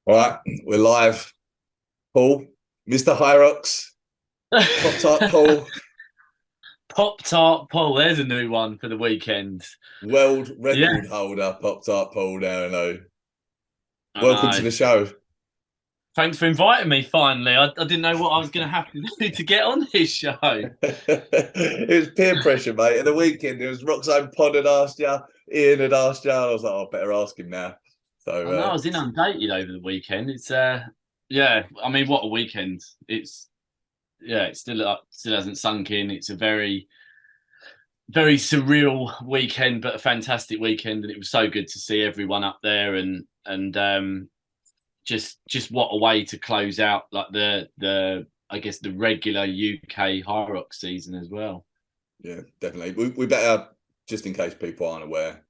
All right, we're live. Paul, Mr. Hyrox, Poptart Paul, Poptart Paul, there's a new one for the weekend. world Yeah, record holder, Poptart Paul. Now, no. I Welcome to know. the show. Thanks for inviting me finally. I didn't know what I was going to have to do to get on this show. It was peer pressure, mate. At the weekend, it was Roxanne Pod had asked you, Ian had asked you. I was like, oh, I better ask him now. So, I know I was inundated over the weekend. Yeah, I mean, what a weekend. It still hasn't sunk in. It's a very surreal weekend, but a fantastic weekend, and it was so good to see everyone up there and just what a way to close out like the I guess the regular UK Hyrox season as well. yeah, definitely. We better, just in case people aren't aware,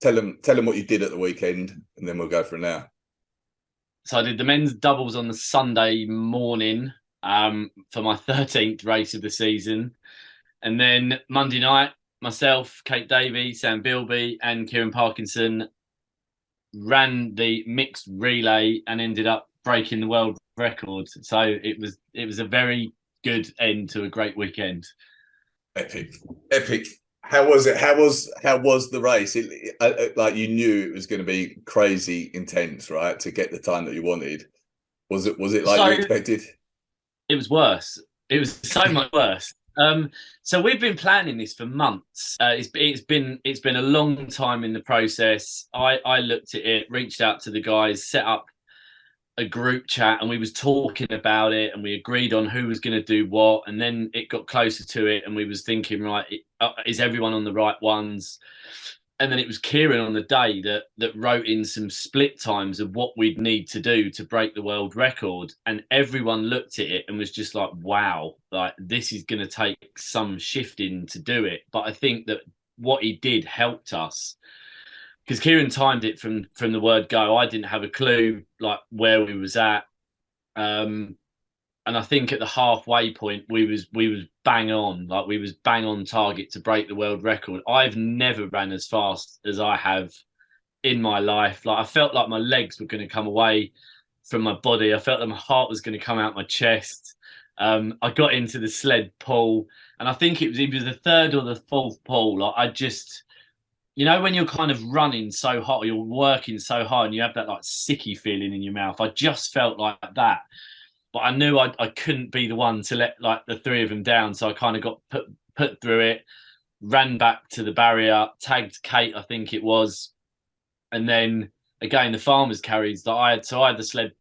tell them what you did at the weekend, and then we'll go from now. So I did the men's doubles on the Sunday morning for my 13th race of the season, and then Monday night, myself, Kate Davey, Sam Bilby, and Kieran Parkinson ran the mixed relay and ended up breaking the world record. So it was a very good end to a great weekend. Epic, epic. How was it? How was the race? Like you knew it was going to be crazy intense, right? To get the time that you wanted. Was it like So you expected? it was worse. It was so much worse. So we've been planning this for months. It's been a long time in the process. I looked at it, reached out to the guys, set up a group chat, and we was talking about it, and we agreed on who was going to do what. And then it got closer to it, and we was thinking, right, is everyone on the right ones? And then it was Kieran on the day that wrote in some split times of what we'd need to do to break the world record, and everyone looked at it and was just like, wow, like this is going to take some shifting to do it. But I think that what he did helped us because Kieran timed it from the word go. I didn't have a clue like where we was at. um and I think at the halfway point we was bang on, like we was bang on target to break the world record. I've never ran as fast as I have in my life. Like I felt like my legs were going to come away from my body. I felt that my heart was going to come out my chest. I got into the sled pull, and I think it was either the third or the fourth pull. Like I just, when you're kind of running so hard, or you're working so hard, and you have that like sicky feeling in your mouth. I just felt like that, but I knew I couldn't be the one to let like the three of them down. So I kind of got put through it, ran back to the barrier, tagged Kate, I think it was, and then again the farmers carries that I had. So I had the sled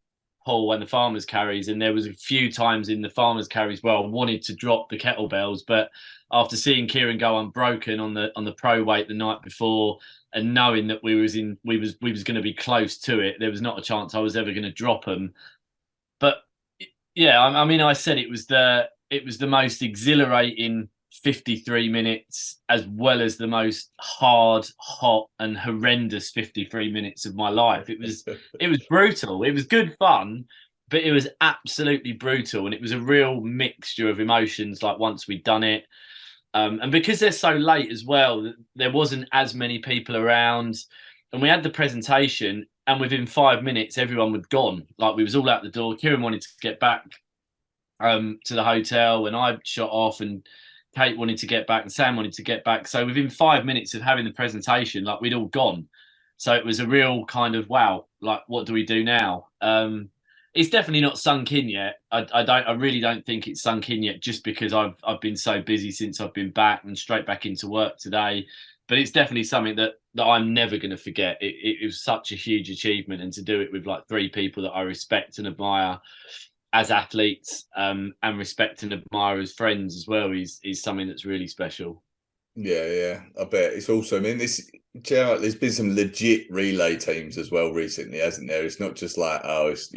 pull and the farmers carries, and there was a few times in the farmers carries where I wanted to drop the kettlebells, but after seeing Kieran go unbroken on the pro weight the night before, and knowing that we was going to be close to it, there was not a chance I was ever going to drop them. But yeah, I mean, I said it was the most exhilarating 53 minutes, as well as the most hard, hot, and horrendous 53 minutes of my life. It was brutal. It was good fun, but it was absolutely brutal, and it was a real mixture of emotions. Like once we'd done it, and because they're so late as well, there wasn't as many people around, and we had the presentation. And within 5 minutes, everyone was gone. Like we was all out the door. Kieran wanted to get back to the hotel, and I shot off, and Kate wanted to get back, and Sam wanted to get back. So within 5 minutes of having the presentation, like we'd all gone. So it was a real kind of wow, like what do we do now? It's definitely not sunk in yet. I really don't think it's sunk in yet, just because I've been so busy since I've been back and straight back into work today. But it's definitely something that I'm never going to forget. It was such a huge achievement, and to do it with like three people that I respect and admire as athletes, and respect and admire as friends as well, is something that's really special. Yeah, yeah. I bet it's also. I mean, there's been some legit relay teams as well recently, hasn't there? It's not just like, oh, it's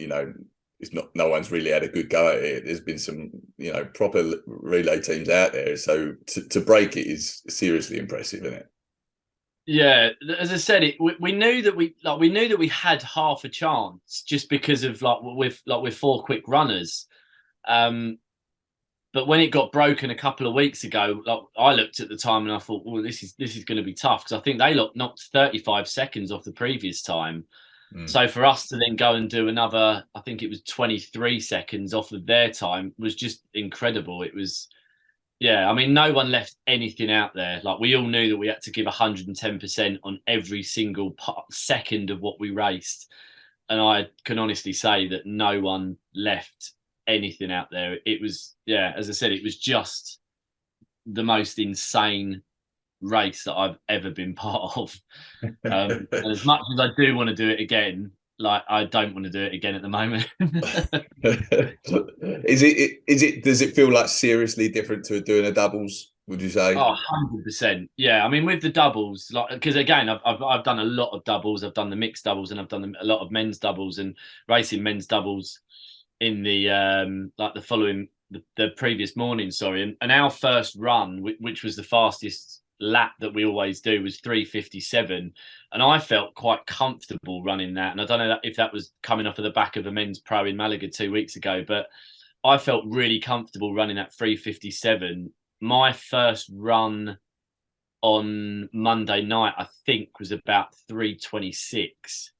not. No one's really had a good go at it. There's been some, proper relay teams out there. So to break it is seriously impressive, isn't it? Yeah, as I said, we knew that we had half a chance just because of like with four quick runners. Um, but when it got broken a couple of weeks ago, like I looked at the time and I thought, well, this is going to be tough, because I think they knocked 35 seconds off the previous time. Mm. So for us to then go and do another, I think it was 23 seconds off of their time, was just incredible. It was, yeah, I mean, no one left anything out there. Like, we all knew that we had to give 110% on every single second of what we raced. And I can honestly say that no one left anything out there. It was, yeah, as I said, it was just the most insane race that I've ever been part of. And as much as I do want to do it again, like, I don't want to do it again at the moment. Does it feel like seriously different to doing a doubles, would you say? Oh, 100%. Yeah. I mean, with the doubles, like, because again, I've done a lot of doubles. I've done the mixed doubles and I've done a lot of men's doubles and racing men's doubles in the like the previous morning, sorry. And our first run, which was the fastest lap that we always do, was 3:57. And I felt quite comfortable running that. And I don't know if that was coming off of the back of a men's pro in Malaga 2 weeks ago, but I felt really comfortable running at 3:57. My first run on Monday night, I think, was about 3:26,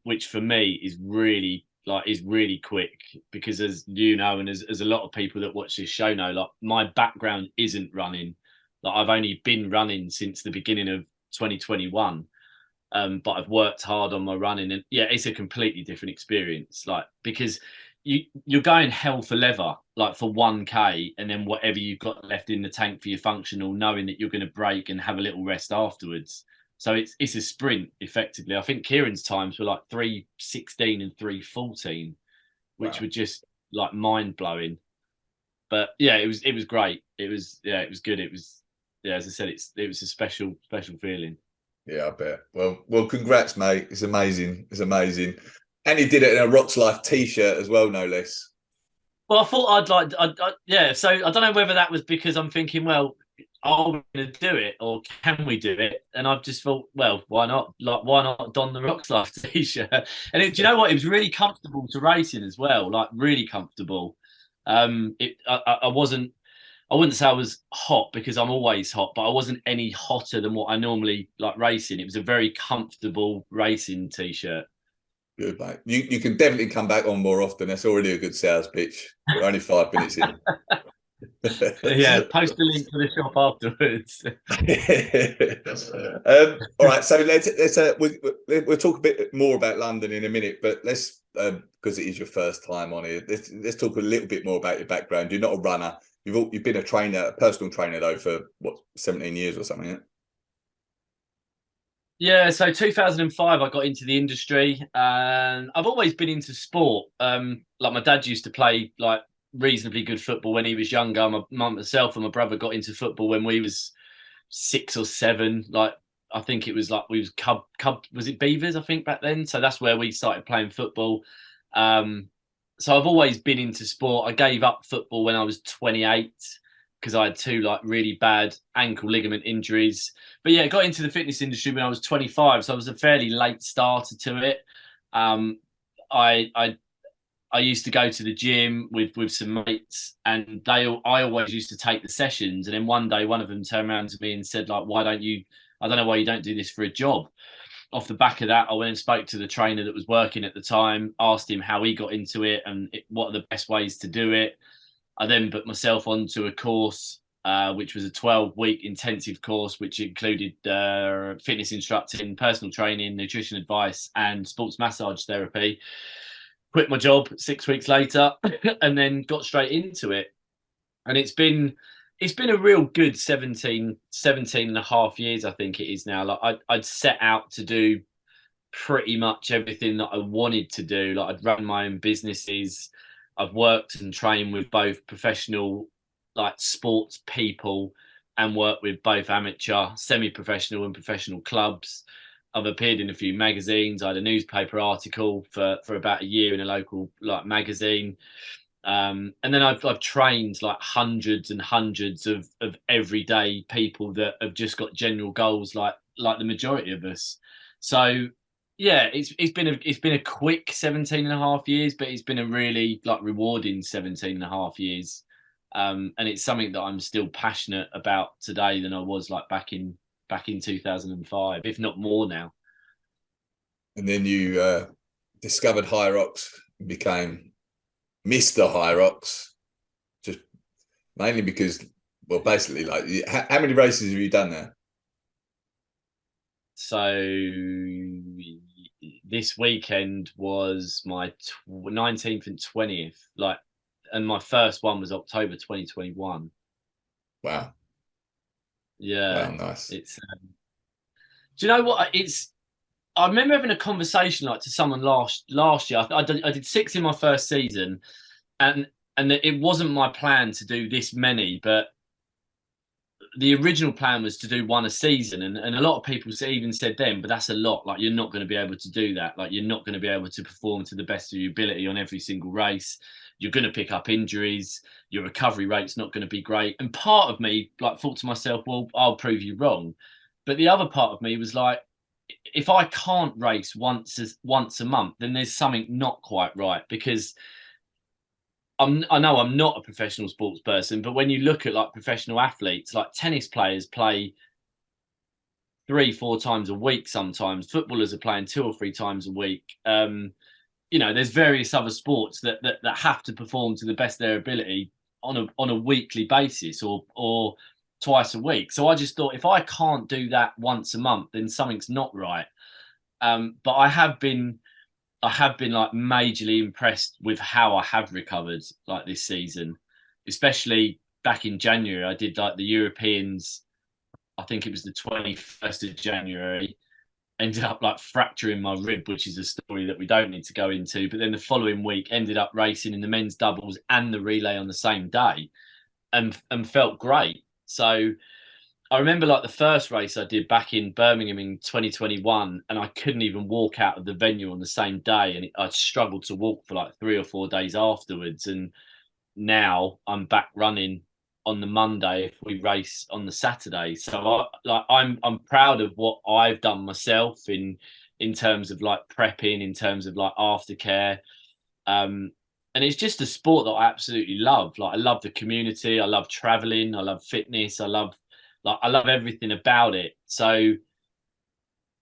which for me is really quick, because, as you know, and as a lot of people that watch this show know, like, my background isn't running. Like, I've only been running since the beginning of 2021. But I've worked hard on my running, and yeah, it's a completely different experience. Like, because you're going hell for leather, like, for 1K, and then whatever you've got left in the tank for your functional, knowing that you're going to break and have a little rest afterwards. So it's a sprint effectively. I think Kieran's times were like 3:16 and 3:14, which Wow. were just like mind blowing. But yeah, it was great. It was, yeah, it was good. It was, yeah, as I said, it was a special feeling. Yeah, I bet. Well, congrats, mate. It's amazing. It's amazing. And he did it in a Rox Lyfe t-shirt as well, no less. Well, I thought yeah. So I don't know whether that was because I'm thinking, well, are we going to do it or can we do it? And I've just thought, well, why not? Like, why not don the Rox Lyfe t-shirt? And do you know what? It was really comfortable to race in as well. Like, really comfortable. I wasn't. I wouldn't say I was hot, because I'm always hot, but I wasn't any hotter than what I normally like racing. It was a very comfortable racing t-shirt. Good, mate. You can definitely come back on more often. That's already a good sales pitch. We're only 5 minutes in. Yeah, post the link to the shop afterwards. All right, so we'll talk a bit more about London in a minute, but let's, because it is your first time on here, let's talk a little bit more about your background. You're not a runner. You've been a personal trainer though, for what, 17 years or something. Yeah, so 2005, I got into the industry, and I've always been into sport. Like, my dad used to play like reasonably good football when he was younger. My mum, myself, and my brother got into football when we was 6 or 7. Like, I think it was like we was cub. Was it Beavers? I think back then. So that's where we started playing football. So I've always been into sport. I gave up football when I was 28 because I had 2 like really bad ankle ligament injuries. But yeah, got into the fitness industry when I was 25, so I was a fairly late starter to it. Um, I used to go to the gym with some mates, and I always used to take the sessions. And then one day, one of them turned around to me and said, like, "Why don't you? I don't know why you don't do this for a job." Off the back of that, I went and spoke to the trainer that was working at the time, asked him how he got into it and what are the best ways to do it. I then put myself onto a course, which was a 12-week intensive course, which included fitness instructing, personal training, nutrition advice, and sports massage therapy. Quit my job 6 weeks later and then got straight into it. And it's been a real good 17 and a half years, I think it is now. Like, I'd set out to do pretty much everything that I wanted to do. Like, I'd run my own businesses. I've worked and trained with both professional, like, sports people, and worked with both amateur, semi-professional, and professional clubs. I've appeared in a few magazines. I had a newspaper article for about a year in a local like magazine. And then I've trained like hundreds and hundreds of everyday people that have just got general goals, like the majority of us. So yeah, it's been a quick 17 and a half years, but it's been a really like rewarding 17 and a half years. And it's something that I'm still passionate about today than I was like back in 2005, if not more now. And then you discovered Hyrox, became Mr. Hyrox, just mainly because, well, basically, like, how many races have you done now? So this weekend was my 19th and 20th, like, and my first one was October 2021. Wow, Yeah, wow, nice. it's. Do you know what? I remember having a conversation like to someone last year. I did 6 in my first season, and it wasn't my plan to do this many, but the original plan was to do one a season, and a lot of people even said then, but that's a lot. Like, you're not going to be able to do that. Like, you're not going to be able to perform to the best of your ability on every single race. You're going to pick up injuries. Your recovery rate's not going to be great. And part of me like thought to myself, well, I'll prove you wrong. But the other part of me was like, if I can't race once a month, then there's something not quite right, because I know I'm not a professional sports person, but when you look at like professional athletes, like tennis players play 3-4 times a week sometimes. Footballers are playing 2 or 3 times a week. There's various other sports that have to perform to the best of their ability on a weekly basis, or twice a week. So I just thought, if I can't do that once a month, then something's not right. But I have been like majorly impressed with how I have recovered like this season, especially back in January. I did like the Europeans. I think it was the 21st of January. Ended up like fracturing my rib, which is a story that we don't need to go into. But then the following week, ended up racing in the men's doubles and the relay on the same day, and felt great. So I remember like the first race I did back in Birmingham in 2021, and I couldn't even walk out of the venue on the same day, and I struggled to walk for like 3 or 4 days afterwards. And now I'm back running on the Monday if we race on the Saturday. So I'm proud of what I've done myself in terms of like prepping, in terms of like aftercare. Um, and it's just a sport that I absolutely love. Like, I love the community, I love traveling, I love fitness, I love everything about it. So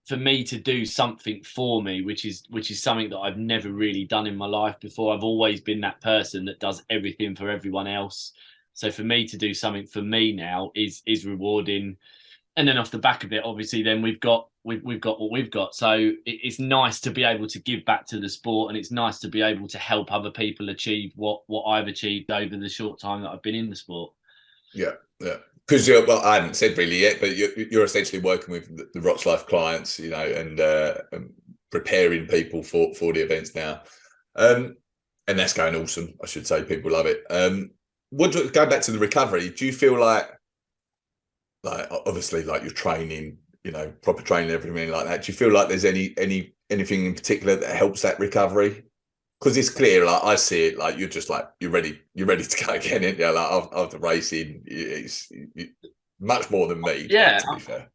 for me to do something for me, which is something that I've never really done in my life before. I've always been that person that does everything for everyone else. So for me to do something for me now is rewarding. And then off the back of it, obviously, then we've got what we've got. So it's nice to be able to give back to the sport, and it's nice to be able to help other people achieve what I've achieved over the short time that I've been in the sport. Yeah, yeah. Because well, I haven't said really yet, but you're essentially working with the Rox Lyfe clients, and preparing people for the events now, and that's going awesome. I should say, people love it. Going back to the recovery, do you feel like obviously like your training, proper training, everything like that? Do you feel like there's anything in particular that helps that recovery? Because it's clear, like I see it, like you're ready to go again, aren't you? Like after racing, it's much more than me, like, Yeah, to be fair.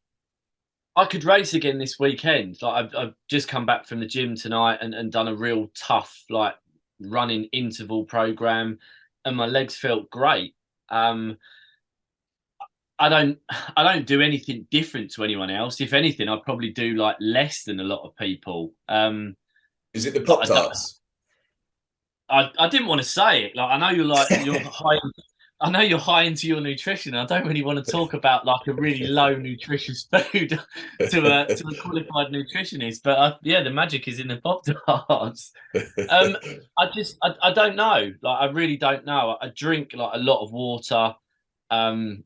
I could race again this weekend. Like, I've just come back from the gym tonight, and done a real tough like running interval program, and my legs felt great. Um, I don't do anything different to anyone else. If anything, I probably do like less than a lot of people. Is it the But Pop Tarts? I didn't want to say it. Like, I know you're high. I know you're high into your nutrition. I don't really want to talk about like a really low nutritious food to a qualified nutritionist. But yeah, the magic is in the Pop Tarts. I don't know. Like, I really don't know. I drink like a lot of water. Um,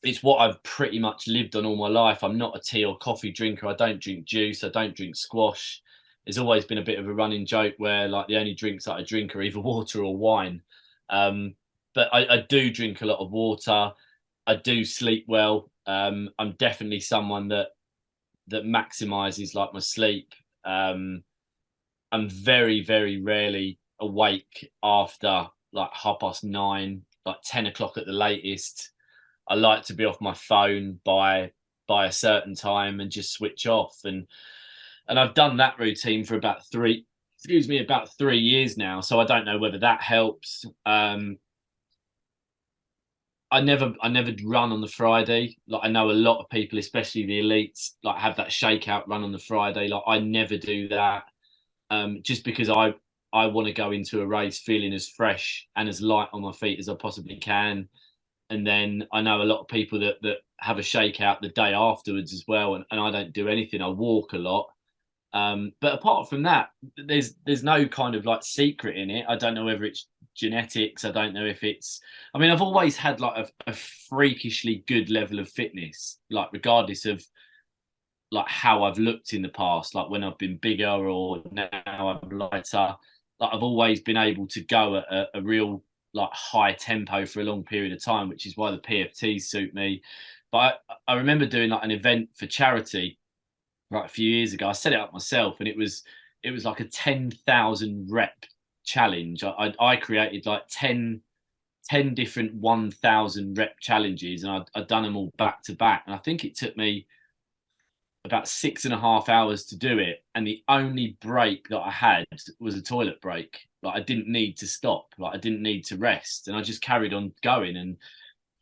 it's what I've pretty much lived on all my life. I'm not a tea or coffee drinker. I don't drink juice. I don't drink squash. There's always been a bit of a running joke where like the only drinks that I drink are either water or wine. Um, but I do drink a lot of water. I do sleep well. I'm definitely someone that maximizes like my sleep. I'm very, very rarely awake after like 9:30, like 10 o'clock at the latest. I like to be off my phone by a certain time and just switch off. And I've done that routine for about 3 years now. So I don't know whether that helps. I never run on the Friday. Like I know a lot of people, especially the elites, like have that shakeout run on the Friday. Like I never do that. Just because I want to go into a race feeling as fresh and as light on my feet as I possibly can. And then I know a lot of people that have a shakeout the day afterwards as well, and I don't do anything. I walk a lot. But apart from that, there's no kind of like secret in it. I don't know whether it's genetics. I don't know if it's. I mean, I've always had like a freakishly good level of fitness, like regardless of like how I've looked in the past, like when I've been bigger or now I'm lighter. Like I've always been able to go at a real like high tempo for a long period of time, which is why the PFTs suit me. But I remember doing like an event for charity right a few years ago. I set it up myself, and it was like a 10,000 rep challenge. I created like 10 different 1,000 rep challenges, and I'd done them all back to back. And I think it took me about 6.5 hours to do it, and the only break that I had was a toilet break. Like I didn't need to stop, like I didn't need to rest, and I just carried on going and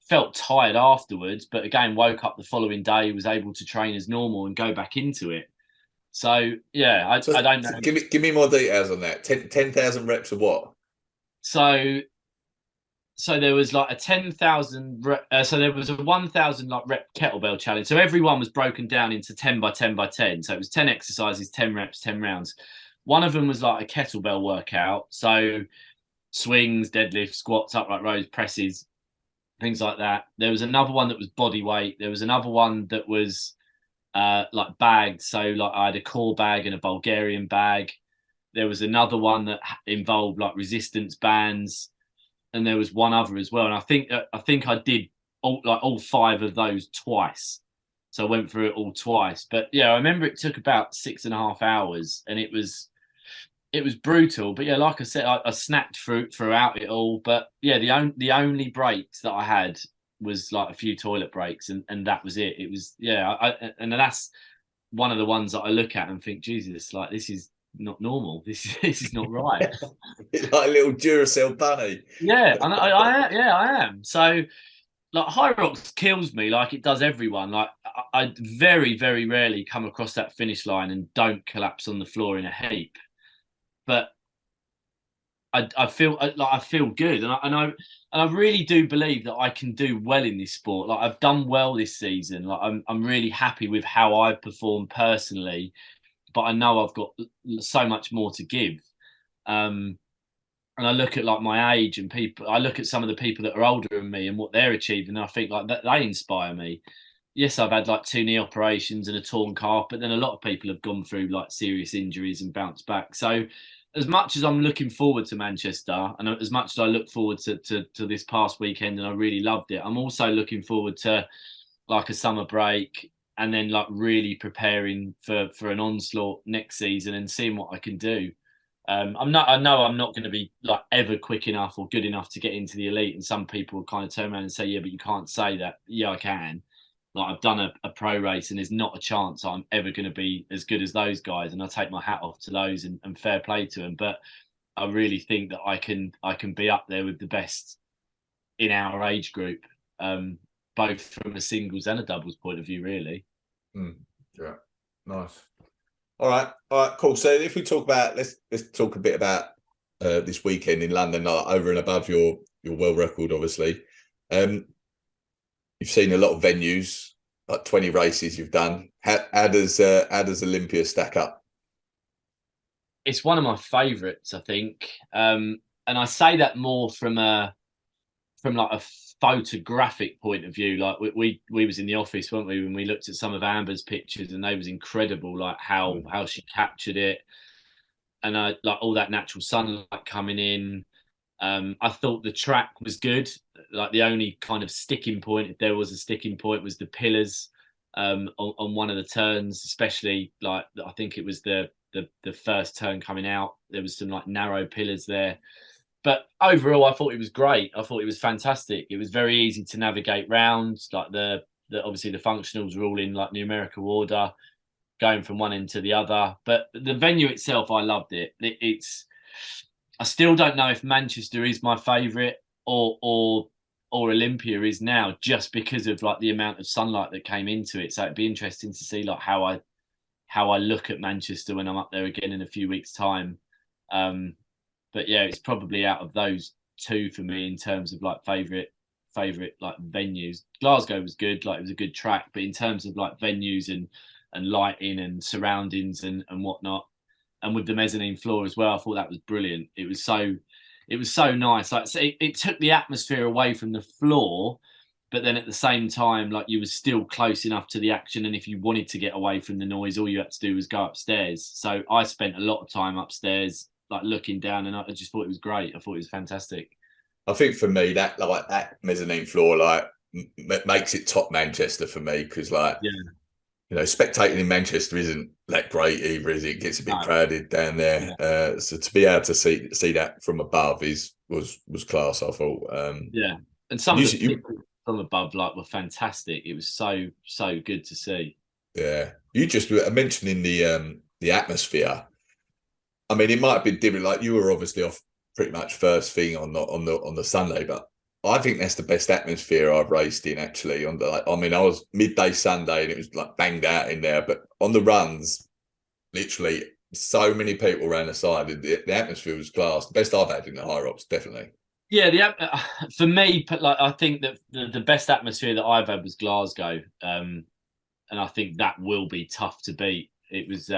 felt tired afterwards. But again, woke up the following day, was able to train as normal and go back into it. So yeah, I don't know. Give me more details on that. 10,000 reps of what? So there was like a 10,000 so there was a 1,000 like rep kettlebell challenge. So everyone was broken down into 10 by 10 by 10. So it was 10 exercises, 10 reps, 10 rounds. One of them was like a kettlebell workout. So swings, deadlifts, squats, upright rows, presses, things like that. There was another one that was body weight. There was another one that was like bagged. So like I had a core bag and a Bulgarian bag. There was another one that involved like resistance bands, and there was one other as well. And I think I did all five of those twice. So I went through it all twice. But yeah, I remember it took about 6.5 hours, and it was brutal. But yeah, like I said, I snapped throughout it all. But yeah, the only breaks that I had was like a few toilet breaks, and that was it. It was and that's one of the ones that I look at and think, Jesus, like this is not normal. This is not right. Like a little Duracell bunny. Yeah, and I am. So like Hyrox kills me like it does everyone. Like I very, very rarely come across that finish line and don't collapse on the floor in a heap. But I feel like I feel good, and I really do believe that I can do well in this sport. Like I've done well this season. Like I'm really happy with how I've performed personally, but I know I've got so much more to give. Um, and I look at like my age and people. I look at some of the people that are older than me and what they're achieving, and I think like that they inspire me. Yes, I've had like 2 knee operations and a torn calf, but then a lot of people have gone through like serious injuries and bounced back. So, as much as I'm looking forward to Manchester, and as much as I look forward to this past weekend, and I really loved it, I'm also looking forward to like a summer break, and then like really preparing for an onslaught next season and seeing what I can do. I know I'm not going to be like ever quick enough or good enough to get into the elite, and some people will kind of turn around and say, "Yeah, but you can't say that." Yeah, I can. Like I've done a pro race, and there's not a chance I'm ever going to be as good as those guys. And I take my hat off to those, and fair play to them. But I really think that I can be up there with the best in our age group, both from a singles and a doubles point of view, really. Yeah, nice. All right, cool. So if we talk about let's talk a bit about this weekend in London, over and above your world record, obviously. You've seen a lot of venues, like 20 races you've done. How does Olympia stack up? It's one of my favourites, I think, and I say that more from like a photographic point of view. Like we was in the office, weren't we, when we looked at some of Amber's pictures, and they was incredible. Like how she captured it, and like all that natural sunlight coming in. I thought the track was good. Like the only kind of sticking point, if there was a sticking point, was the pillars on one of the turns, especially like I think it was the first turn coming out. There was some like narrow pillars there. But overall, I thought it was great. I thought it was fantastic. It was very easy to navigate round. Like the obviously the functionals were all in like numerical order, going from one end to the other. But the venue itself, I loved it. It's I still don't know if Manchester is my favourite or or Olympia is now, just because of like the amount of sunlight that came into it. So it'd be interesting to see like how I look at Manchester when I'm up there again in a few weeks' time. But yeah, it's probably out of those two for me in terms of like favorite like venues. Glasgow was good, like it was a good track, but in terms of like venues and lighting and surroundings and whatnot, and with the mezzanine floor as well, I thought that was brilliant. It was so nice. Like so it took the atmosphere away from the floor, but then at the same time, like you were still close enough to the action. And if you wanted to get away from the noise, all you had to do was go upstairs. So I spent a lot of time upstairs, like looking down, and I just thought it was great. I thought it was fantastic. I think for me that like that mezzanine floor like makes it top Manchester for me because like Yeah, spectating in Manchester isn't that great either, is it? It gets a bit no, crowded down there. yeah, So to be able to see that from above was class, I thought. yeah. And some of You, the you pictures from above, like, were fantastic. It was so good to see. yeah, you just were mentioning the atmosphere. I mean, it might have been different. Like you were obviously off pretty much first thing on the Sunday, but I think that's the best atmosphere I've raced in actually. On the like, I mean, I was midday Sunday and it was like banged out in there, but on the runs, literally so many people around the side. The atmosphere was class. The best I've had in the Hyrox, definitely. Yeah, for me, but like I think that the best atmosphere that I've had was Glasgow, and I think that will be tough to beat. It was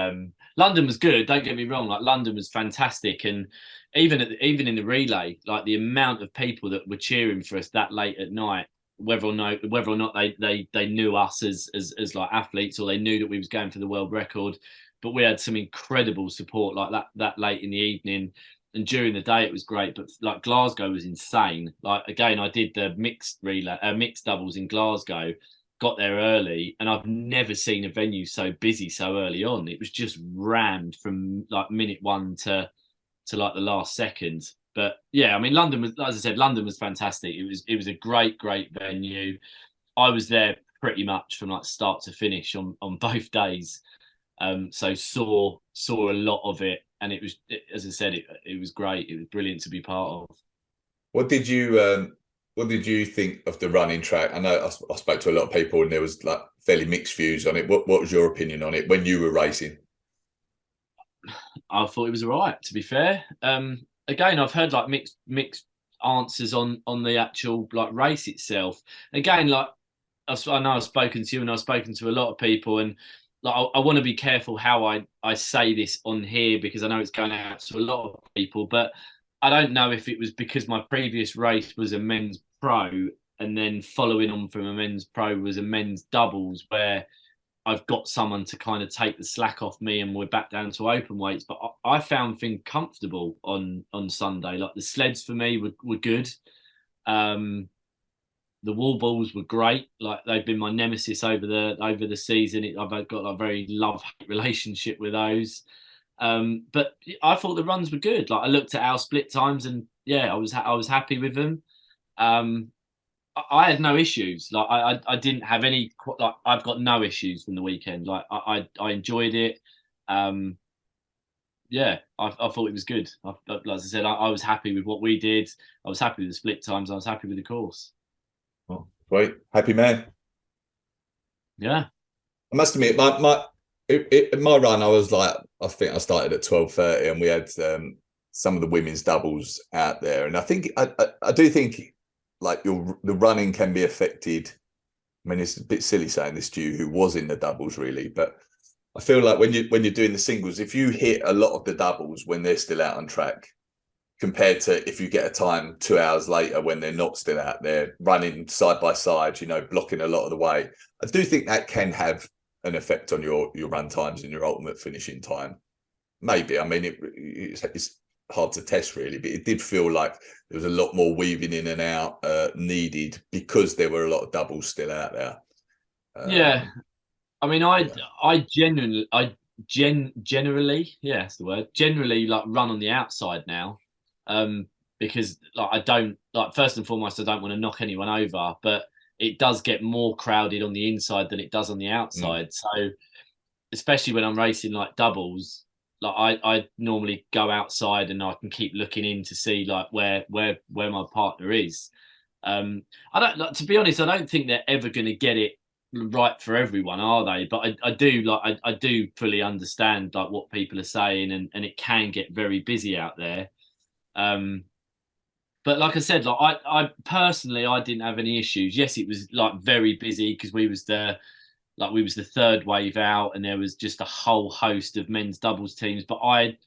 London was good. Don't get me wrong. Like London was fantastic, and even in the relay, like the amount of people that were cheering for us that late at night, whether or not they knew us as like athletes, or they knew that we was going for the world record, but we had some incredible support like that late in the evening. And during the day, it was great, but like Glasgow was insane. Like again, I did the mixed doubles in Glasgow, got there early, and I've never seen a venue so busy so early on. It was just rammed from like minute one to like the last second. But yeah, I mean, London was, as I said, London was fantastic. It was a great venue. I was there pretty much from like start to finish on both days. So saw a lot of it, and as I said, it was great. It was brilliant to be part of. What did you what did you think of the running track? I know I spoke to a lot of people and there was like fairly mixed views on it. What was your opinion on it when you were racing? I thought it was all right, to be fair. Again, I've heard like mixed answers on the actual like race itself. Again, like I know I've spoken to you and I've spoken to a lot of people, and like I want to be careful how I say this on here, because I know it's going out to a lot of people. But I don't know if it was because my previous race was a men's pro, and then following on from a men's pro was a men's doubles, where I've got someone to kind of take the slack off me, and we're back down to open weights. But I found things comfortable on Sunday. Like the sleds for me were good. Um, the wall balls were great. Like they've been my nemesis over the season. I've got a very love hate relationship with those. But I thought the runs were good. Like I looked at our split times, and yeah, I was happy with them. Um, I had no issues. Like I didn't have any. Like I've got no issues from the weekend. Like I enjoyed it. Um, yeah, I thought it was good. Like I said, I was happy with what we did. I was happy with the split times. I was happy with the course. Oh, great, happy man. Yeah, I must admit, my run, I was like, I think I started at 12:30, and we had some of the women's doubles out there, and I think I do think like the running can be affected. I mean, it's a bit silly saying this to you, who was in the doubles really, but I feel like when you're doing the singles, if you hit a lot of the doubles when they're still out on track, compared to if you get a time 2 hours later when they're not still out there running side by side, blocking a lot of the way. I do think that can have an effect on your run times and your ultimate finishing time. Maybe. I mean, it's hard to test really, but it did feel like there was a lot more weaving in and out needed because there were a lot of doubles still out there. yeah. I mean, Yeah. I generally, yeah, that's the word. Generally, like run on the outside now, um, because like I don't like first and foremost, I don't want to knock anyone over, but it does get more crowded on the inside than it does on the Mm. outside. So especially when I'm racing like doubles, like I normally go outside and I can keep looking in to see like where my partner is. I don't like, to be honest. I don't think they're ever going to get it right for everyone, are they? But I do like I do fully understand like what people are saying, and it can get very busy out there. Um, but like I said, like I personally I didn't have any issues. Yes, it was like very busy because we was the third wave out, and there was just a whole host of men's doubles teams. But I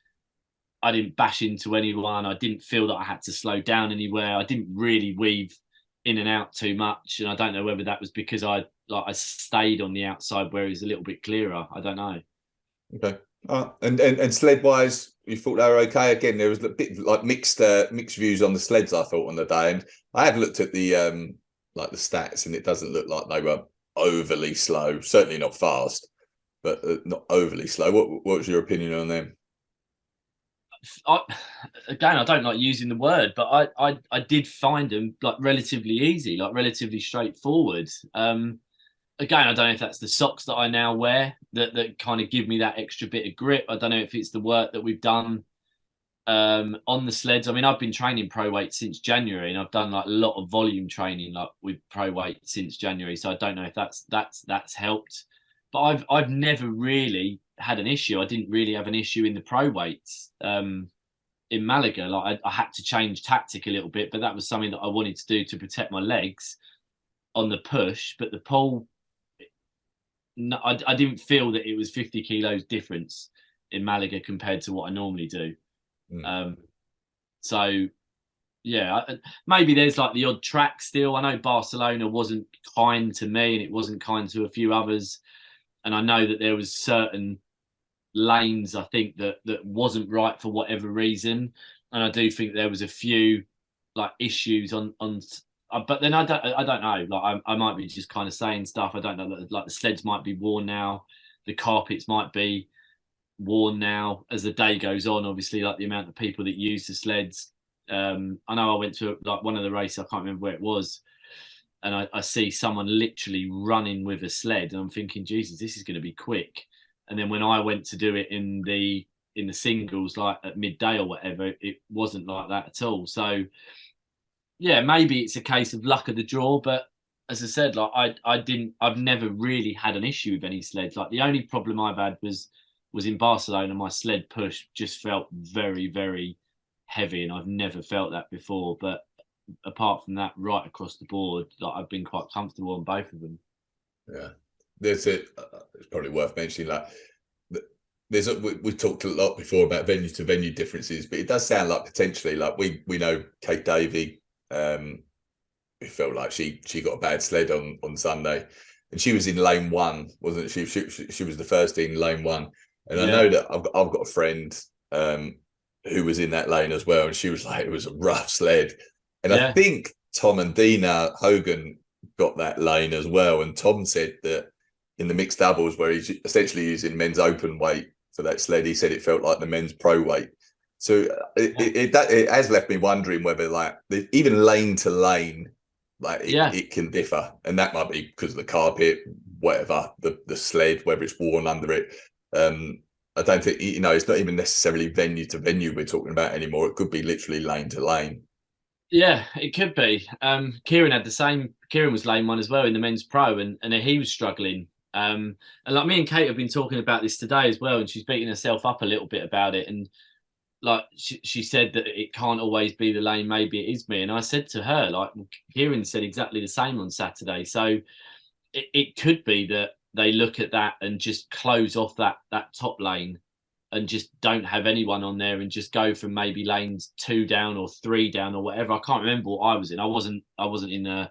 didn't bash into anyone. I didn't feel that I had to slow down anywhere. I didn't really weave in and out too much, and I don't know whether that was because I stayed on the outside where it was a little bit clearer. I don't know. Okay. And sled wise, you thought they were okay. Again, there was a bit like mixed views on the sleds, I thought, on the day. And I have looked at the like the stats, and it doesn't look like they were overly slow. Certainly not fast, but not overly slow. What was your opinion on them? I, Again, I don't like using the word, but I did find them like relatively easy, like relatively straightforward. Again, I don't know if that's the socks that I now wear that kind of give me that extra bit of grip. I don't know if it's the work that we've done on the sleds. I mean, I've been training pro weight since January, and I've done like a lot of volume training like with pro weight since January. So I don't know if that's helped. But I've never really had an issue. I didn't really have an issue in the pro weights in Malaga. Like I had to change tactic a little bit, but that was something that I wanted to do to protect my legs on the push. But the pull, no, I didn't feel that it was 50 kilos difference in Malaga compared to what I normally do. Mm. So yeah, maybe there's like the odd track still. I know Barcelona wasn't kind to me, and it wasn't kind to a few others. And I know that there was certain lanes I think that wasn't right for whatever reason. And I do think there was a few like issues on. But then I don't know. Like I might be just kind of saying stuff. I don't know. Like the sleds might be worn now, the carpets might be worn now as the day goes on. Obviously, like the amount of people that use the sleds. I know I went to like one of the races. I can't remember where it was, and I see someone literally running with a sled, and I'm thinking, Jesus, this is going to be quick. And then when I went to do it in the singles, like at midday or whatever, it wasn't like that at all. So yeah, maybe it's a case of luck of the draw, but as I said, like I've never really had an issue with any sleds. Like the only problem I've had was in Barcelona. My sled push just felt very, very heavy, and I've never felt that before. But apart from that, right across the board, like I've been quite comfortable on both of them. Yeah, there's it. It's probably worth mentioning like we talked a lot before about venue to venue differences, but it does sound like potentially like we know Kate Davey. It felt like she got a bad sled on Sunday, and she was in lane one, wasn't she? She was the first in lane one, and I know Yeah, that I've got a friend who was in that lane as well, and she was like it was a rough sled, and I yeah, think Tom and Dina Hogan got that lane as well, and Tom said that in the mixed doubles where he's essentially using men's open weight for that sled, he said it felt like the men's pro weight. So it has left me wondering whether like even lane to lane, like yeah. it can differ, and that might be because of the carpet, whatever the sled, whether it's worn under it. I don't think it's not even necessarily venue to venue we're talking about anymore. It could be literally lane to lane. Yeah, it could be. Kieran had the same. Kieran was lane one as well in the men's pro, and he was struggling. And like me and Kate have been talking about this today as well, and she's beating herself up a little bit about it. And like she said that it can't always be the lane. Maybe it is me. And I said to her, like Kieran said exactly the same on Saturday. So it could be that they look at that and just close off that top lane and just don't have anyone on there and just go from maybe lanes 2 down or 3 down or whatever. I can't remember what I was in. I wasn't in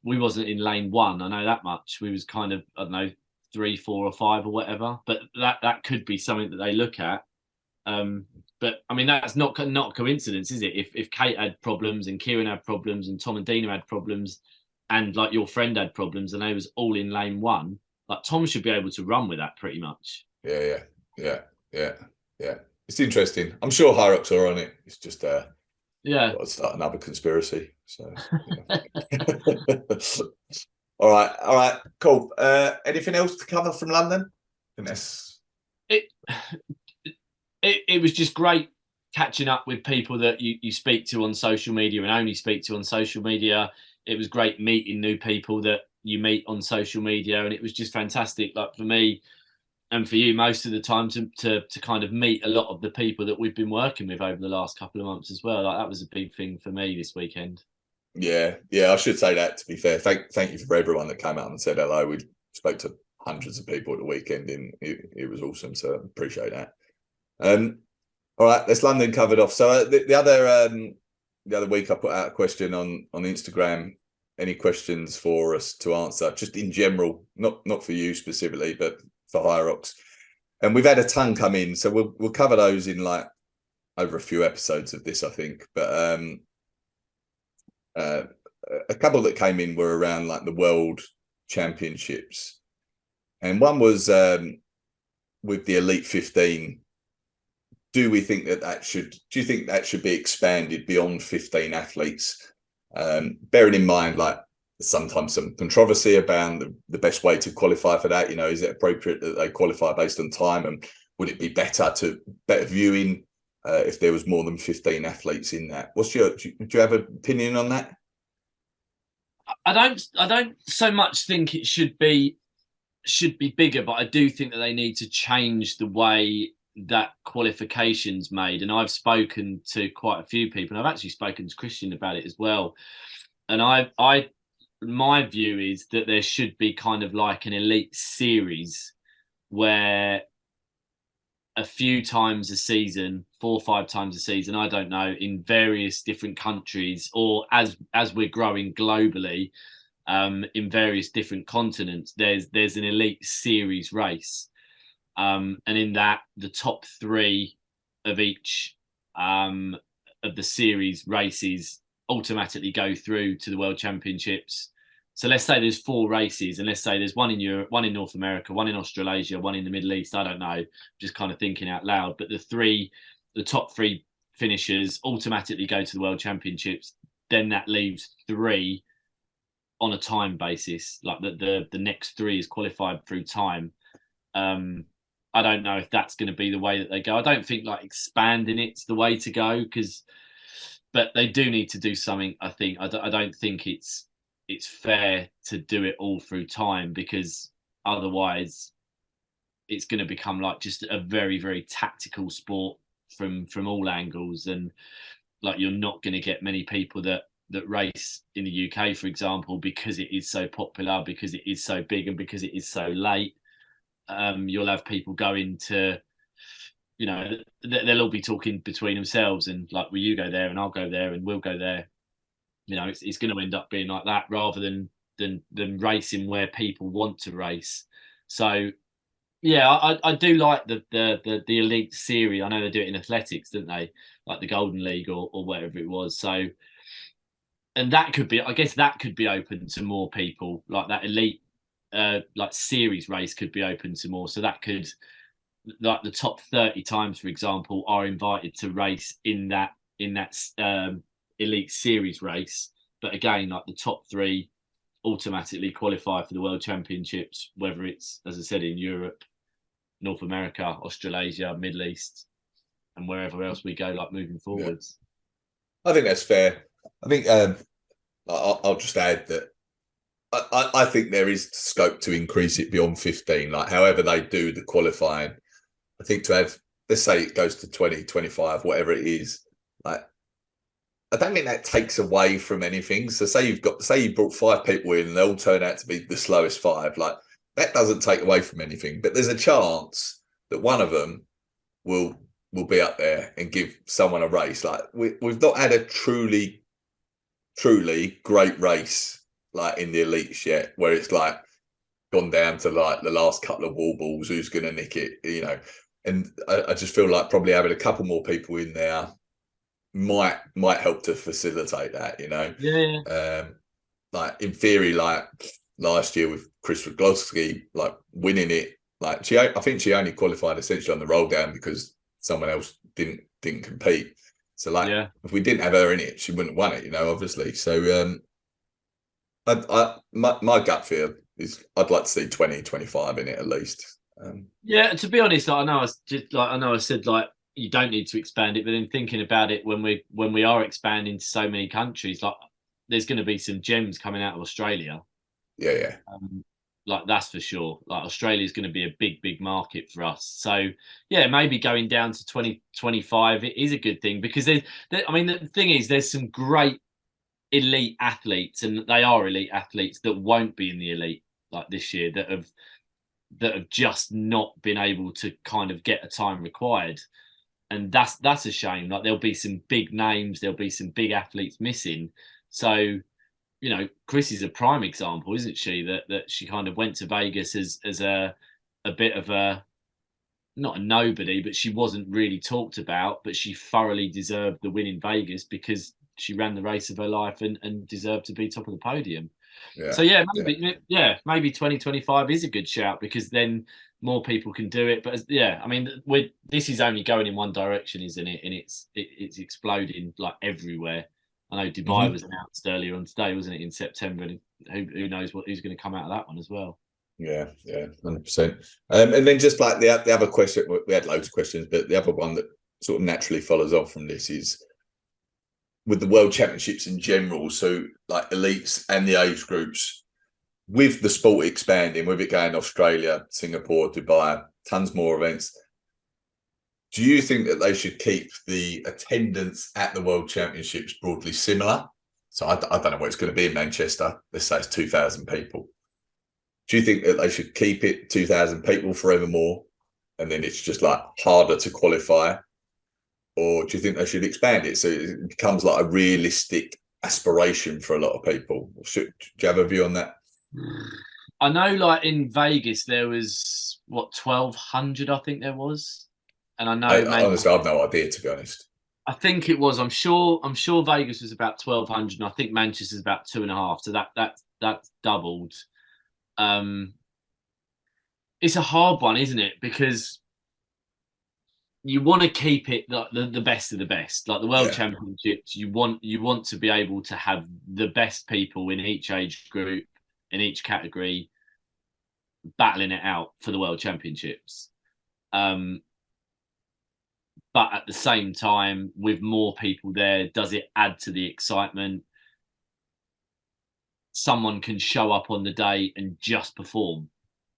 we wasn't in lane 1. I know that much. We was kind of, I don't know, 3, 4 or 5 or whatever. But that could be something that they look at. But I mean that's not a coincidence, is it? If Kate had problems and Kieran had problems and Tom and Dina had problems and like your friend had problems and they was all in lane 1, like Tom should be able to run with that pretty much. Yeah. It's interesting. I'm sure Hyrox are on it. It's just Yeah. got to start another conspiracy. So yeah. All right, cool. Anything else to cover from London? And that's It it was just great catching up with people that you speak to on social media and only speak to on social media. It was great meeting new people that you meet on social media, and it was just fantastic. Like for me and for you, most of the time to kind of meet a lot of the people that we've been working with over the last couple of months as well. Like that was a big thing for me this weekend. Yeah, I should say that, to be fair. Thank you for everyone that came out and said hello. We spoke to hundreds of people at the weekend, and it was awesome. So appreciate that. All right, that's London covered off. So the other week I put out a question on Instagram. Any questions for us to answer, just in general, not for you specifically, but for Hyrox. And we've had a ton come in, so we'll cover those in like over a few episodes of this, I think. But a couple that came in were around like the World Championships, and one was with the Elite 15. Do you think that should be expanded beyond 15 athletes? Bearing in mind, like sometimes some controversy about the best way to qualify for that. You know, is it appropriate that they qualify based on time, and would it be better viewing if there was more than 15 athletes in that? Do you have an opinion on that? I don't so much think it should be bigger, but I do think that they need to change the way that qualification's made. And I've spoken to quite a few people, and I've actually spoken to Christian about it as well. And my view is that there should be kind of like an elite series where a few times a season, 4 or 5 times a season, I don't know, in various different countries, or as we're growing globally, in various different continents, there's an elite series race. And in that, the top 3 of each of the series races automatically go through to the World Championships. So let's say there's 4 races, and let's say there's one in Europe, one in North America, one in Australasia, one in the Middle East. I don't know, just kind of thinking out loud. But the top 3 finishers automatically go to the World Championships. Then that leaves 3 on a time basis, like the next 3 is qualified through time. I don't know if that's going to be the way that they go. I don't think like expanding it's the way to go, but they do need to do something. I think I don't think it's fair to do it all through time, because otherwise it's going to become like just a very, very tactical sport from all angles, and like you're not going to get many people that race in the UK, for example, because it is so popular, because it is so big, and because it is so late. You'll have people going to, you know, they'll all be talking between themselves, and like, well, you go there and I'll go there and we'll go there. You know, it's going to end up being like that, rather than racing where people want to race. So yeah, I do like the elite series. I know they do it in athletics, don't they? Like the Golden League or whatever it was. So, and that could be, I guess that could be open to more people. Like that elite like series race could be open to more. So that could, like the top 30 times, for example, are invited to race in that elite series race. But again, like the top 3 automatically qualify for the World Championships, whether it's, as I said, in Europe, North America, Australasia, Middle East, and wherever else we go, like moving forwards. Yeah. I think that's fair. I think I'll just add that I think there is scope to increase it beyond 15. Like however they do the qualifying, I think to have, let's say it goes to 20, 25, whatever it is, like I don't think that takes away from anything. So say you brought 5 people in and they all turn out to be the slowest 5, like that doesn't take away from anything. But there's a chance that one of them will be up there and give someone a race. Like we've not had a truly great race like in the elites yet, where it's like gone down to like the last couple of wall balls, who's going to nick it, you know. And I just feel like probably having a couple more people in there might help to facilitate that, you know. Yeah. Like in theory, like last year with Chris Rogowski, like winning it, like I think she only qualified essentially on the roll down because someone else didn't compete. So like if we didn't have her in it, she wouldn't have won it, you know, obviously. So my gut feel is I'd like to see 20, 25 in it at least. Yeah, to be honest, I know I said like you don't need to expand it. But then thinking about it, when we are expanding to so many countries, like there's going to be some gems coming out of Australia. Yeah, yeah. Like that's for sure. Like Australia is going to be a big market for us. So yeah, maybe going down to 2025 it is a good thing, because I mean, the thing is, there's some great elite athletes, and they are elite athletes that won't be in the elite like this year, that have just not been able to kind of get a time required, and that's a shame. Like there'll be some big names, there'll be some big athletes missing. So Chris is a prime example, isn't she? That she kind of went to Vegas as a bit of a, not a nobody, but she wasn't really talked about, but she thoroughly deserved the win in Vegas because she ran the race of her life and deserved to be top of the podium. Yeah, So yeah, yeah. maybe 2025 is a good shout, because then more people can do it. But yeah, I mean, this is only going in one direction, isn't it? And it's exploding like everywhere. I know Dubai was announced earlier on today, wasn't it, in September? And who knows who's going to come out of that one as well. Yeah, 100%. And then just like the other question, we had loads of questions, but the other one that sort of naturally follows on from this is with the World Championships in general. So like elites and the age groups, with the sport expanding, with it going Australia, Singapore, Dubai, tons more events. Do you think that they should keep the attendance at the World Championships broadly similar? So I don't know what it's going to be in Manchester. Let's say it's 2,000 people. Do you think that they should keep it 2,000 people forevermore, and then it's just like harder to qualify? Or do you think they should expand it so it becomes like a realistic aspiration for a lot of people? Do you have a view on that? I know, like in Vegas, there was 1,200, I think there was, and I know Honestly, I've no idea, to be honest. I think it was. I'm sure Vegas was about 1,200, and I think Manchester's about 2.5. So that's doubled. It's a hard one, isn't it? Because you want to keep it the best of the best, like the World Championships. You want to be able to have the best people in each age group, in each category, battling it out for the World Championships. But at the same time, with more people there, does it add to the excitement? Someone can show up on the day and just perform,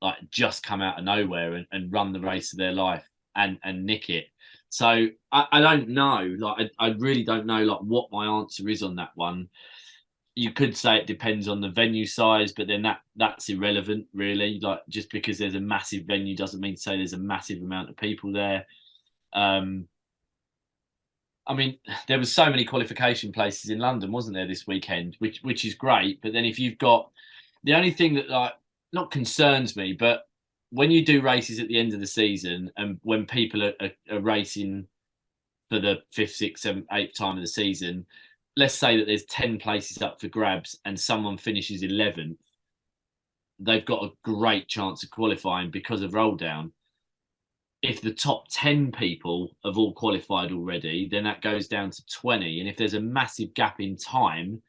like just come out of nowhere and run the race of their life and nick it. So I don't know. Like I really don't know like what my answer is on that one. You could say it depends on the venue size, but then that's irrelevant, really. Like just because there's a massive venue doesn't mean to say there's a massive amount of people there. I mean, there was so many qualification places in London, wasn't there, this weekend, which is great. But then if you've got, the only thing that like not concerns me, but when you do races at the end of the season and when people are racing for the 5th, 6th, 7th, 8th time of the season, let's say that there's 10 places up for grabs and someone finishes 11th, they've got a great chance of qualifying because of roll down. If the top 10 people have all qualified already, then that goes down to 20. And if there's a massive gap in time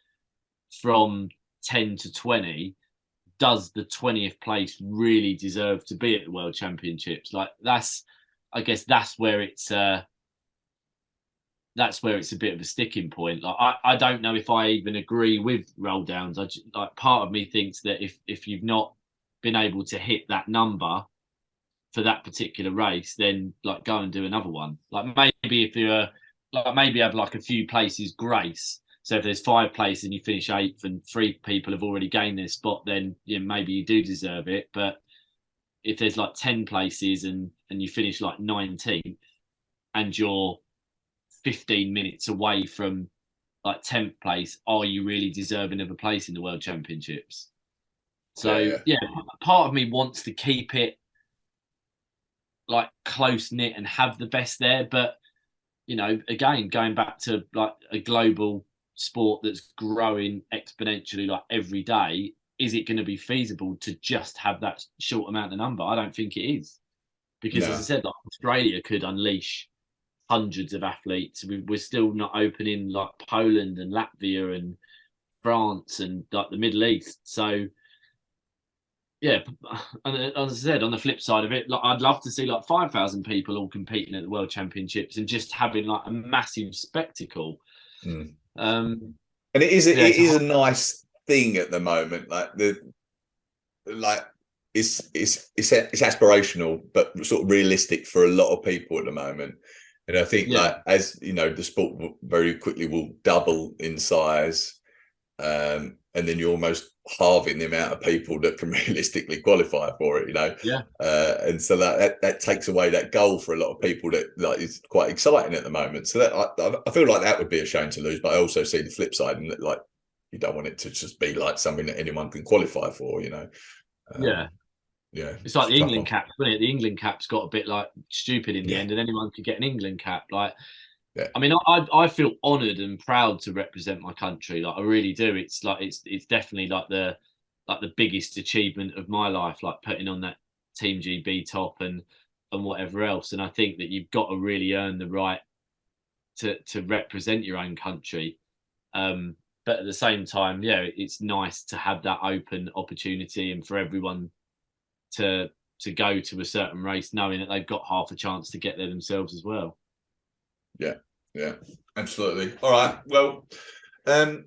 from 10 to 20, does the 20th place really deserve to be at the World Championships? Like I guess that's where it's a bit of a sticking point. Like I don't know if I even agree with roll downs. Like part of me thinks that if you've not been able to hit that number for that particular race, then like go and do another one. Like maybe if you're like maybe have like a few places grace. So if there's 5 places and you finish 8th and 3 people have already gained their spot, then maybe you do deserve it. But if there's like 10 places and you finish like 19th and you're 15 minutes away from like 10th place, are you really deserving of a place in the World Championships? So yeah, part of me wants to keep it like close knit and have the best there, but again, going back to like a global sport that's growing exponentially like every day, is it going to be feasible to just have that short amount of number? I don't think it is, because as I said, like Australia could unleash hundreds of athletes. We're still not opening like Poland and Latvia and France and like the Middle East. So yeah, and as I said, on the flip side of it, like I'd love to see like 5,000 people all competing at the World Championships and just having like a massive spectacle. Mm. Um, And it yeah, is a nice thing at the moment. Like it's aspirational, but sort of realistic for a lot of people at the moment. And I think, yeah, like, as you know, the sport very quickly will double in size, and then you're almost halving the amount of people that can realistically qualify for it. yeah, And so that takes away that goal for a lot of people that like is quite exciting at the moment. So that I feel like that would be a shame to lose, but I also see the flip side, and like you don't want it to just be like something that anyone can qualify for. yeah. Yeah, It's it's like a the tough England one. cap, wasn't it? The England cap's got a bit like stupid in the Yeah, end, and anyone could get an England cap. Like, yeah, I mean, I feel honoured and proud to represent my country. Like, I really do. It's like it's definitely like the biggest achievement of my life. Like putting on that Team GB top and whatever else. And I think that you've got to really earn the right to represent your own country. Um, but at the same time, yeah, it's nice to have that open opportunity and for everyone to to go to a certain race knowing that they've got half a chance to get there themselves as well. yeah, yeah. Absolutely. All right. Well, um,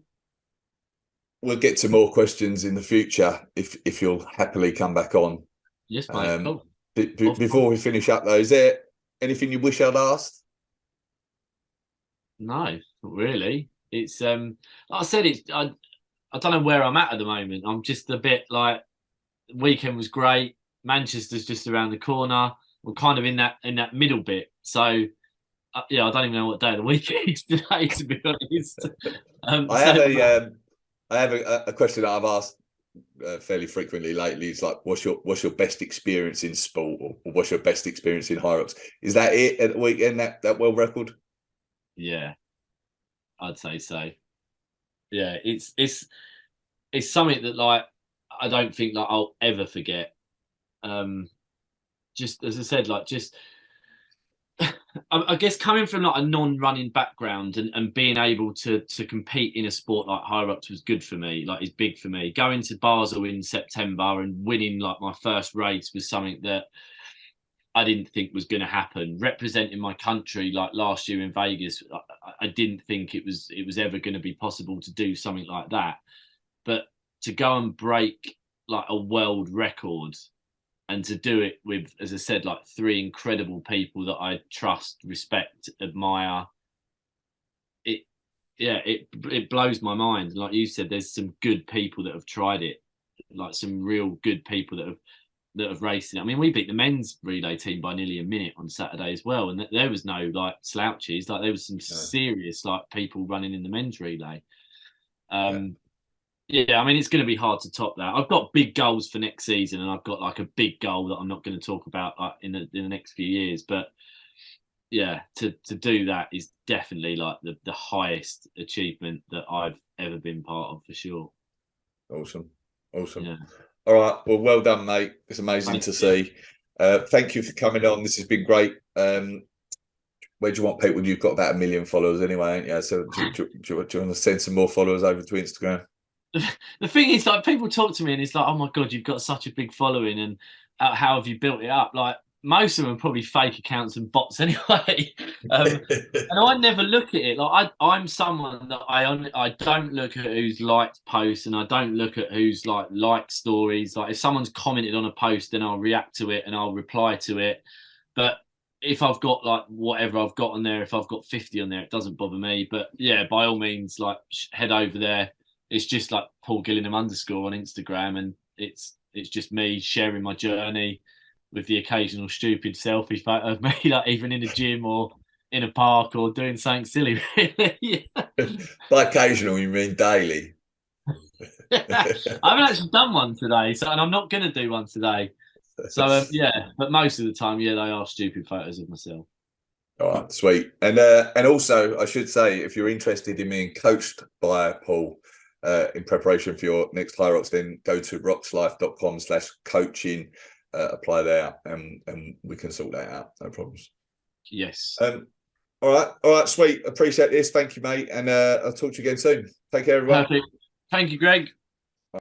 we'll get to more questions in the future if you'll happily come back on. Yes, mate. Um, Cool. Of before course. we finish up, though, is there anything you wish I'd asked? No, not really. It's like I said, I don't know where I'm at the moment. I'm just a bit like the weekend was great. Manchester's just around the corner. We're kind of in that middle bit. So yeah, I don't even know what day of the week it is today, to be honest. I So have a question that I've asked fairly frequently lately. It's like, what's your best experience in sport, or what's your best experience in Hyrox? Is that it at the weekend? That world record? yeah, I'd say so. Yeah, it's something that like I don't think like I'll ever forget. Um, just as I said, like just I guess coming from like a non-running background and being able to compete in a sport like Hyrox was good for me. Like it's big for me. Going to Basel in September and winning like my first race was something that I didn't think was going to happen. Representing my country like last year in Vegas, I didn't think it was ever going to be possible to do something like that. But to go and break like a world record and to do it with, as I said, like three incredible people that I trust, respect, admire. It, yeah, it blows my mind. Like you said, there's some good people that have tried it, like some real good people that have raced it. I mean, we beat the men's relay team by nearly a minute on Saturday as well, and there was no like slouches. Like there was some No. serious like people running in the men's relay. Yeah. Um, Yeah, I mean, it's going to be hard to top that. I've got big goals for next season, and I've got like a big goal that I'm not going to talk about in the next few years. But yeah, to do that is definitely like the highest achievement that I've ever been part of for sure. Awesome. Awesome. Yeah, All right. Well done, mate. It's amazing thank to you. see. Thank you for coming on. This has been great. Where do you want people? You've got about 1 million followers anyway, ain't you? So do you want to send some more followers over to Instagram? The thing is, like, people talk to me and it's like, oh my god, you've got such a big following, and how have you built it up? Like, most of them are probably fake accounts and bots anyway. And I never look at it. Like, I'm someone that I don't look at who's liked posts, and I don't look at who's like liked stories. Like, if someone's commented on a post, then I'll react to it and I'll reply to it. But if I've got like whatever I've got on there, if I've got 50 on there, it doesn't bother me. But yeah, by all means, like head over there. It's just like Paul Gillingham underscore on Instagram, and it's just me sharing my journey with the occasional stupid selfie photo of me, like even in a gym or in a park or doing something silly. Really. By occasional, you mean daily? I haven't actually done one today, so and I'm not going to do one today. So yeah, but most of the time, yeah, they are stupid photos of myself. All right, sweet. And also, I should say, if you're interested in being coached by Paul in preparation for your next Hyrox, then go to roxlyfe.com/coaching, apply there, and we can sort that out. No problems. Yes. All right, sweet. Appreciate this. Thank you, mate. And I'll talk to you again soon. Take care, everyone. Perfect. Thank you, Greg.